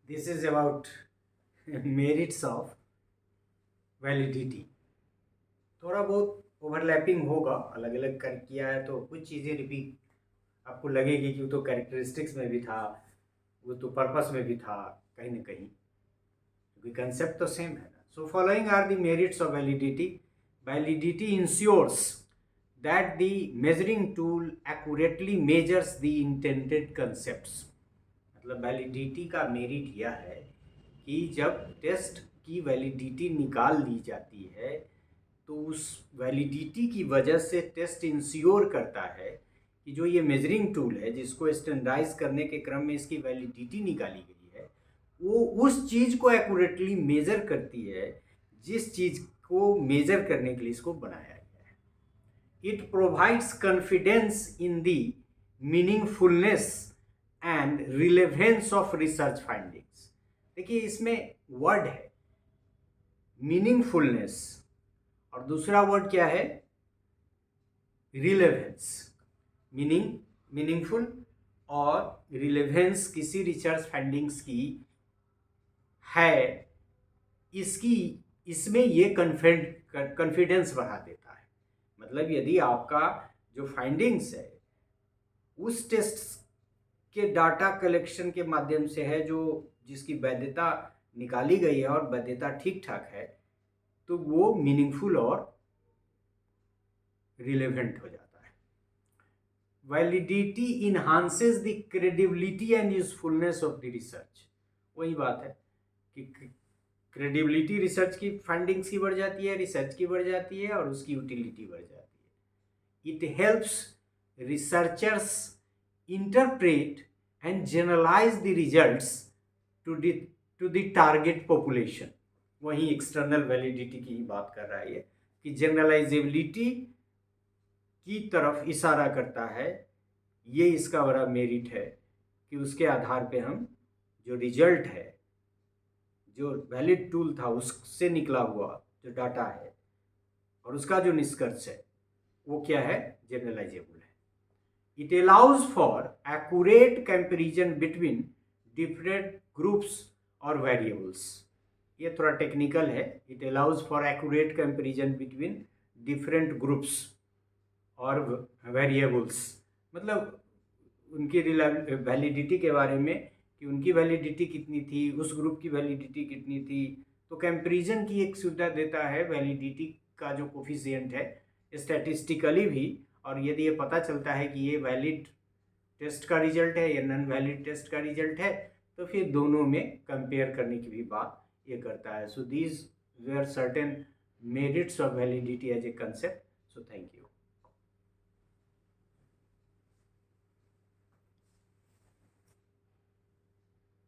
This is about merits of validity. थोड़ा बहुत overlapping होगा, अलग अलग कर किया है तो कुछ चीज़ें रिपीट आपको लगेगी कि वो तो कैरेक्टरिस्टिक्स में भी था, वो तो पर्पस में भी था कहीं ना कहीं, क्योंकि कंसेप्ट तो सेम है ना. So following are the merits of validity. Validity ensures that the measuring tool accurately measures the intended concepts. मतलब वैलिडिटी का मेरिट यह है कि जब टेस्ट की वैलिडिटी निकाल ली जाती है तो उस वैलिडिटी की वजह से टेस्ट इंश्योर करता है कि जो ये मेजरिंग टूल है जिसको स्टैंडर्डाइज करने के क्रम में इसकी वैलिडिटी निकाली गई है वो उस चीज़ को एक्यूरेटली मेजर करती है जिस चीज़ को मेजर करने के लिए इसको बनाया गया है. It provides confidence in the meaningfulness and relevance of research findings. देखिए इसमें वर्ड है मीनिंगफुलनेस और दूसरा वर्ड क्या है रिलेवेंस. मीनिंगफुल और रिलेवेंस किसी रिसर्च फाइंडिंग्स की है, इसमें ये कॉन्फिडेंस बढ़ा देता है. मतलब यदि आपका जो फाइंडिंग्स है उस टेस्ट के डाटा कलेक्शन के माध्यम से है जो जिसकी वैधता निकाली गई है और वैधता ठीक ठाक है, तो वो मीनिंगफुल और रिलेवेंट हो जाता है. Validity enhances the credibility and usefulness of the research. वही बात है कि क्रेडिबिलिटी रिसर्च की फाइंडिंग्स की बढ़ जाती है, रिसर्च की बढ़ जाती है और उसकी यूटिलिटी बढ़ जाती है. It helps researchers interpret and generalize the results to the target population. वहीं एक्सटर्नल वैलिडिटी की ही बात कर रहा है ये कि जनरलाइजेबिलिटी की तरफ इशारा करता है. ये इसका बड़ा मेरिट है कि उसके आधार पे हम जो रिजल्ट है जो वैलिड टूल था उससे निकला हुआ जो डाटा है और उसका जो निष्कर्ष है वो क्या है जनरलाइजेबल है. It allows for accurate comparison between different groups और वेरिएबल्स. ये थोड़ा टेक्निकल है. It allows for accurate comparison between different groups और वेरिएबल्स. मतलब उनकी वैलिडिटी के बारे में कि उनकी वैलिडिटी कितनी थी, उस ग्रुप की वैलिडिटी कितनी थी. तो कंपैरिजन की एक सुविधा देता है वैलिडिटी का जो कोफिशिएंट है स्टैटिस्टिकली भी. और यदि ये पता चलता है कि ये वैलिड टेस्ट का रिजल्ट है या नॉन वैलिड टेस्ट का रिजल्ट है तो फिर दोनों में कंपेयर करने की भी बात ये करता है. So these were certain merits of validity as a concept. So thank you.